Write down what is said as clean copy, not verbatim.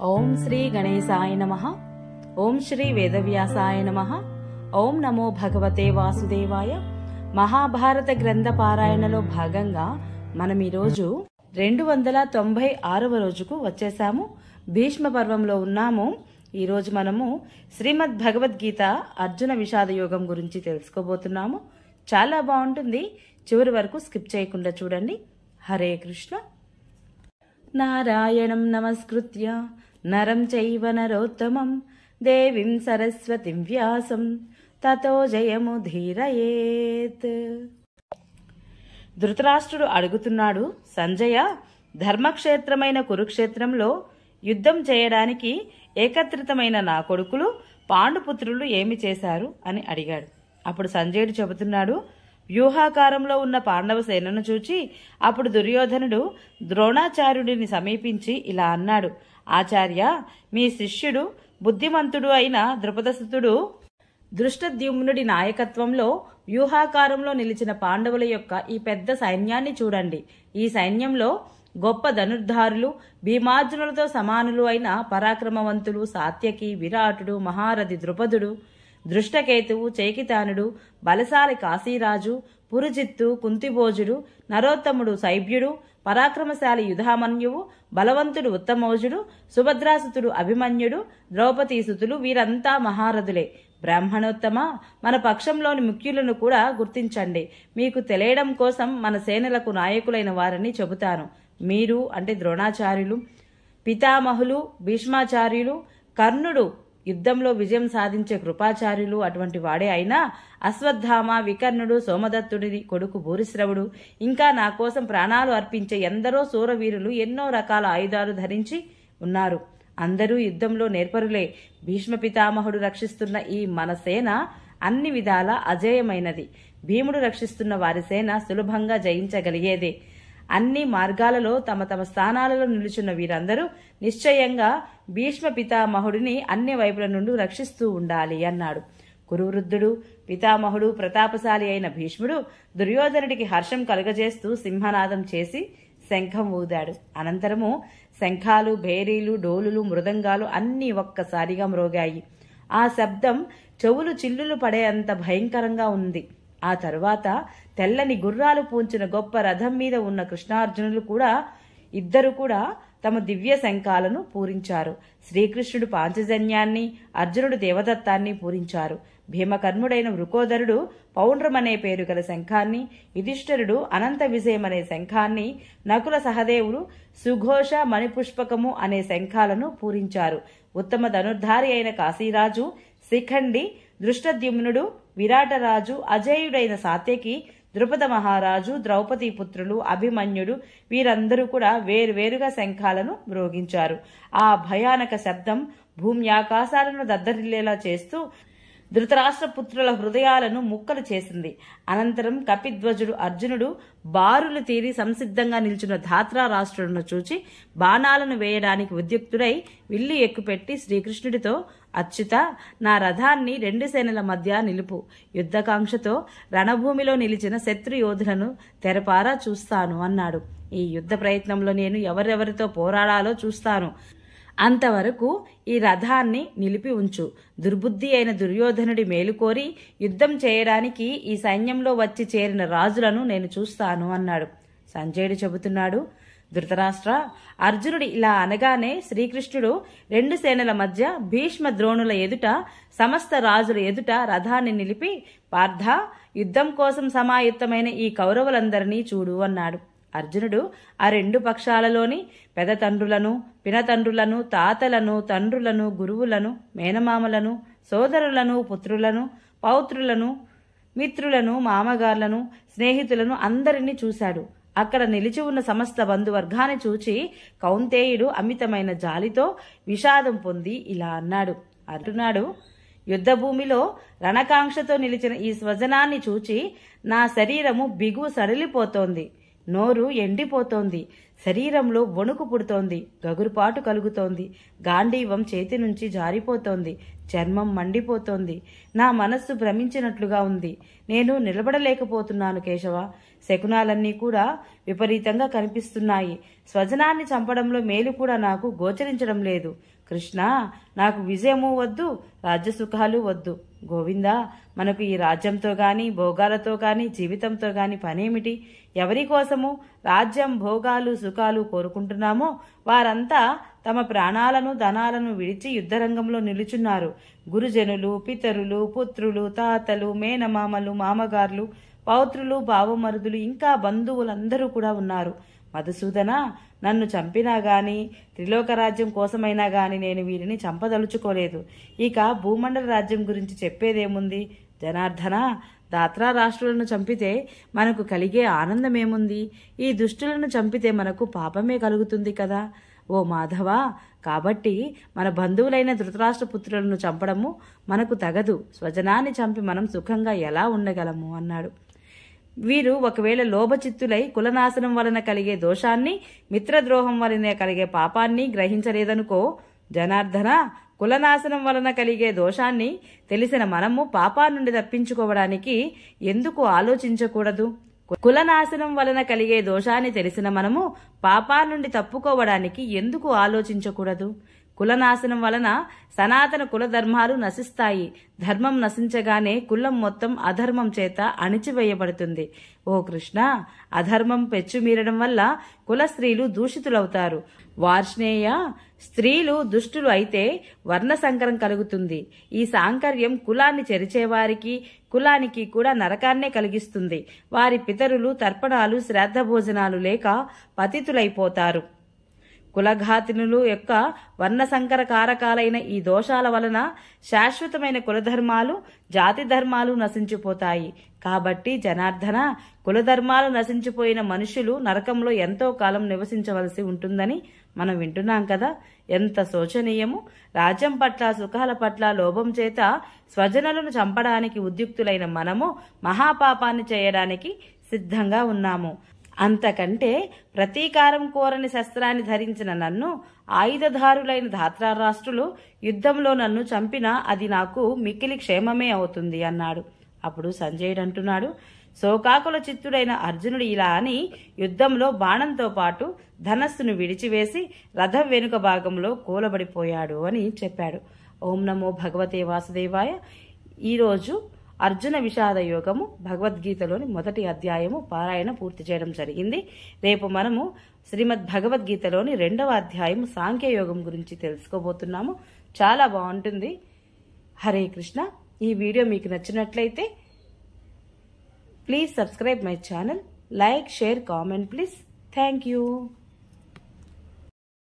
ఓం శ్రీ గణేశాయ నమః. ఓం శ్రీ వేదవ్యాసాయ నమః. ఓం నమో భగవతే వాసుదేవాయ. మహాభారత గ్రంథ పారాయణలో భాగంగా మనం ఈరోజు 296వ రోజుకు వచ్చేసాము. భీష్మ పర్వంలో ఉన్నాము. ఈరోజు మనము శ్రీమద్ భగవద్గీత అర్జున విషాద యోగం గురించి తెలుసుకోబోతున్నాము. చాలా బాగుంటుంది, చివరి వరకు స్కిప్ చేయకుండా చూడండి. హరే కృష్ణ. నారాయణం నమస్కృత్య నరం చైవ నరోత్తమం దేవీం సరస్వతిం వ్యాసం తతో జయముధీరయేత్. ధృతరాష్ట్రుడు అడుగుతున్నాడు, సంజయ, ధర్మక్షేత్రమైన కురుక్షేత్రంలో యుద్ధం చేయడానికి ఏకత్రితమైన నా కొడుకులు పాండుపుత్రులు ఏమి చేశారు అని అడిగాడు. అప్పుడు సంజయుడు చెబుతున్నాడు, వ్యూహాకారంలో ఉన్న పాండవ సేనను చూచి అప్పుడు దుర్యోధనుడు ద్రోణాచార్యుడిని సమీపించి ఇలా అన్నాడు, ఆచార్య, మీ శిష్యుడు బుద్ధిమంతుడు అయిన ద్రుపదసుతుడు దృష్టద్యుమ్నుడి నాయకత్వంలో వ్యూహాకారంలో నిలిచిన పాండవుల యొక్క ఈ పెద్ద సైన్యాన్ని చూడండి. ఈ సైన్యంలో గొప్ప ధనుర్ధారులు, భీమార్జునులతో సమానులు అయిన పరాక్రమవంతులు సాత్యకి, విరాటుడు, మహారథి ద్రుపదుడు, దృష్టకేతువు, చైకితానుడు, బలశాలి కాశీరాజు, పురుజిత్తు, కుంతిభోజుడు, నరోత్తముడు, శైబ్యుడు, పరాక్రమశాలి యుధామన్యువు, బలవంతుడు ఉత్తమోజుడు, సుభద్రాసుతుడు అభిమన్యుడు, ద్రౌపదీసుతులు వీరంతా మహారథులే. బ్రాహ్మణోత్తమ, మన పక్షంలోని ముఖ్యులను కూడా గుర్తించండి. మీకు తెలియడం కోసం మన సేనలకు నాయకులైన వారని చెబుతాను. మీరు అంటే ద్రోణాచార్యులు, పితామహులు భీష్మాచార్యులు, కర్ణుడు యుద్ధంలో విజయం సాధించే కృపాచార్యులు అటువంటి వాడే అయినా అశ్వత్థామ, వికర్ణుడు, సోమదత్తుడి కొడుకు భూరిశ్రవుడు, ఇంకా నా కోసం ప్రాణాలు అర్పించే ఎందరో శూరవీరులు ఎన్నో రకాల ఆయుధాలు ధరించి ఉన్నారు. అందరూ యుద్ధంలో నేర్పరులే. భీష్మ పితామహుడు రక్షిస్తున్న ఈ మన సేన అన్ని విధాలా అజేయమైనది. భీముడు రక్షిస్తున్న వారి సేన సులభంగా జయించగలిగేదే. అన్ని మార్గాలలో తమ తమ స్థానాలలో నిలుచున్న వీరందరూ నిశ్చయంగా భీష్మ పితామహుడిని అన్ని వైపుల నుండి రక్షిస్తూ ఉండాలి అన్నాడు. కురువృద్ధుడు, పితామహుడు, ప్రతాపశాలి అయిన భీష్ముడు దుర్యోధనుడికి హర్షం కలుగజేస్తూ సింహనాదం చేసి శంఖం ఊదాడు. అనంతరము శంఖాలు, భేరీలు, డోలులు, మృదంగాలు అన్నీ ఒక్కసారిగా మ్రోగాయి. ఆ శబ్దం చెవులు చిల్లులు పడేంత భయంకరంగా ఉంది. ఆ తరువాత తెల్లని గుర్రాలు పూంచిన గొప్ప రథం మీద ఉన్న కృష్ణార్జునులు ఇద్దరు కూడా తమ దివ్య శంఖాలను పూరించారు. శ్రీకృష్ణుడు పాంచజన్యాన్ని, అర్జునుడు దేవదత్తాన్ని పూరించారు. భీమకర్ముడైన వృకోదరుడు పౌండ్రమనే పేరు గల శంఖాన్ని, యుధిష్ఠిరుడు అనంత విజయమనే శంఖాన్ని, నకుల సహదేవుడు సుఘోష, మణిపుష్పకము అనే శంఖాలను పూరించారు. ఉత్తమ ధనుర్ధారి అయిన కాశీరాజు, శిఖండి, దృష్టద్యుమ్నుడు, విరాటరాజు, అజేయుడైన సాత్యకి, ద్రుపద మహారాజు, ద్రౌపదీ పుత్రులు, అభిమన్యుడు వీరందరూ కూడా వేరువేరుగా శంఖాలను మ్రోగించారు. ఆ భయానక శబ్దం భూమి ఆకాశాలను దద్దరిల్లేలా చేస్తూ ధృతరాష్ట్ర పుత్రుల హృదయాలను ముక్కలు చేసింది. అనంతరం కపిధ్వజుడు అర్జునుడు బారులు తీరి సంసిద్ధంగా నిల్చున్న ధాత్రారాష్ట్రులను చూచి బాణాలను వేయడానికి ఉద్యుక్తుడై విల్లు ఎక్కుపెట్టి శ్రీకృష్ణుడితో, అచ్యుత, నా రథాన్ని 2 సేనల మధ్య నిలుపు. యుద్ధకాంక్షతో రణభూమిలో నిలిచిన శత్రు యోధులను తెరపారా చూస్తాను అన్నాడు. ఈ యుద్ధ ప్రయత్నంలో నేను ఎవరెవరితో పోరాడాలో చూస్తాను. అంతవరకు ఈ రథాన్ని నిలిపి ఉంచు. దుర్బుద్ధి అయిన దుర్యోధనుడి మేలుకోరి యుద్ధం చేయడానికి ఈ సైన్యంలో వచ్చి చేరిన రాజులను నేను చూస్తాను అన్నాడు. సంజయుడు చెబుతున్నాడు, ధృతరాష్ట్ర, అర్జునుడు ఇలా అనగానే శ్రీకృష్ణుడు 2 సేనల మధ్య భీష్మ ద్రోణుల ఎదుట, సమస్త రాజుల ఎదుట రథాన్ని నిలిపి, పార్థ, యుద్ధం కోసం సమాయుత్తమైన ఈ కౌరవులందరినీ చూడు అన్నాడు. అర్జునుడు ఆ 2 పక్షాలలోని పెదతండ్రులను, పినతండ్రులను, తాతలను, తండ్రులను, గురువులను, మేనమామలను, సోదరులను, పుత్రులను, పౌత్రులను, మిత్రులను, మామగార్లను, స్నేహితులను అందరినీ చూశాడు. అక్కడ నిలిచి ఉన్న సమస్త బంధువర్గాన్ని చూచి కౌంతేయుడు అమితమైన జాలితో విషాదం పొంది ఇలా అన్నాడు. యుద్ధభూమిలో రణకాంక్షతో నిలిచిన ఈ స్వజనాన్ని చూచి నా శరీరము బిగు సడలిపోతోంది, నోరు ఎండిపోతోంది, శరీరంలో వణుకు పుడుతోంది, గగురుపాటు కలుగుతోంది, గాంధీవం చేతి నుంచి జారిపోతోంది, చర్మం మండిపోతోంది, నా మనస్సు భ్రమించినట్లుగా ఉంది. నేను నిలబడలేకపోతున్నాను కేశవ. శకునాలన్నీ కూడా విపరీతంగా కనిపిస్తున్నాయి. స్వజనాన్ని చంపడంలో మేలు కూడా నాకు గోచరించడం లేదు. కృష్ణ, నాకు విజయము వద్దు, రాజ్యసుఖాలు వద్దు. గోవిందా, మనకు ఈ రాజ్యంతో గాని భోగాలతో గాని జీవితంతో గాని పనేమిటి? ఎవరి కోసము రాజ్యం భోగాలు సుఖాలు కోరుకుంటున్నామో వారంతా తమ ప్రాణాలను ధనాలను విడిచి యుద్ధరంగంలో నిలుచున్నారు. గురుజనులు, పితరులు, పుత్రులు, తాతలు, మేనమామలు, మామగార్లు, పౌత్రులు, బావమరుదులు, ఇంకా బంధువులందరూ కూడా ఉన్నారు. మధుసూదన, నన్ను చంపినా గాని త్రిలోకరాజ్యం కోసమైనా గాని నేను వీరిని చంపదలుచుకోలేదు. ఇక భూమండల రాజ్యం గురించి చెప్పేదేముంది? జనార్దన, దాత్రా రాష్ట్రులను చంపితే మనకు కలిగే ఆనందమేముంది? ఈ దుష్టులను చంపితే మనకు పాపమే కలుగుతుంది కదా. ఓ మాధవ, కాబట్టి మన బంధువులైన ధృతరాష్ట్ర పుత్రులను చంపడము మనకు తగదు. స్వజనాన్ని చంపి మనం సుఖంగా ఎలా ఉండగలము అన్నాడు. వీరు ఒకవేళ లోభచిత్తులై కులనాశనం వలన కలిగే దోషాన్ని, మిత్రద్రోహం వలన కలిగే పాపాన్ని గ్రహించలేదనుకో జనార్దన, కులనాశనం వలన కలిగే దోషాన్ని తెలిసిన మనము పాపా నుండి తప్పించుకోవడానికి ఎందుకు ఆలోచించకూడదు? కులనాశనం వలన కలిగే దోషాన్ని తెలిసిన మనము పాపా నుండి తప్పుకోవడానికి ఎందుకు ఆలోచించకూడదు? కులనాశనం వలన సనాతన కుల ధర్మాలు నశిస్తాయి. ధర్మం నశించగానే కులం మొత్తం అధర్మం చేత అణిచివేయబడుతుంది. ఓ కృష్ణ, అధర్మం పెచ్చుమీరడం వల్ల కుల స్త్రీలు దూషితులవుతారు. వార్ష్ణేయ, స్త్రీలు దుష్టులు అయితే వర్ణ సంకరం కలుగుతుంది. ఈ సాంకర్యం కులాన్ని చెరిచేవారికి కులానికి కూడా నరకాన్నే కలిగిస్తుంది. వారి పితరులు తర్పణాలు శ్రాద్ధ భోజనాలు లేక పతితులైపోతారు. కులఘాతినులు యొక్క వర్ణ సంకర కారకాలైన ఈ దోషాల వలన శాశ్వతమైన కులధర్మాలు జాతి ధర్మాలు నశించిపోతాయి. కాబట్టి జనార్దన, కులధర్మాలు నశించిపోయిన మనుషులు నరకంలో ఎంతో కాలం నివసించవలసి ఉంటుందని మనం వింటున్నాం కదా. ఎంత శోచనీయము! రాజ్యం పట్ల సుఖాల పట్ల లోభం చేత స్వజనులను చంపడానికి ఉద్యుక్తులైన మనము మహాపాపాన్ని చేయడానికి సిద్ధంగా ఉన్నాము. అంతకంటే ప్రతీకారం కోరని శస్త్రాన్ని ధరించిన నన్ను ఆయుధధారులైన ధాత్రారాష్ట్రులు యుద్ధంలో నన్ను చంపినా అది నాకు మిక్కిలి క్షేమమే అవుతుంది అన్నాడు. అప్పుడు సంజయుడు అంటున్నాడు, శోకాకుల చిత్తుడైన అర్జునుడు ఇలా అని యుద్ధంలో బాణంతో పాటు ధనస్సును విడిచివేసి రథం వెనుక భాగంలో కూలబడిపోయాడు అని చెప్పాడు. ఓం నమో భగవతే వాసుదేవాయ. ఈరోజు అర్జున విషాద యోగము భగవద్గీతలోని మొదటి అధ్యాయము పారాయణ పూర్తి చేయడం జరిగింది. రేపు మనము శ్రీమద్ భగవద్గీతలోని 2వ అధ్యాయము సాంఖ్యయోగం గురించి తెలుసుకోబోతున్నాము. చాలా బాగుంటుంది. హరే కృష్ణ. ఈ వీడియో మీకు నచ్చినట్లయితే please subscribe my channel, like, share, comment please. Thank you.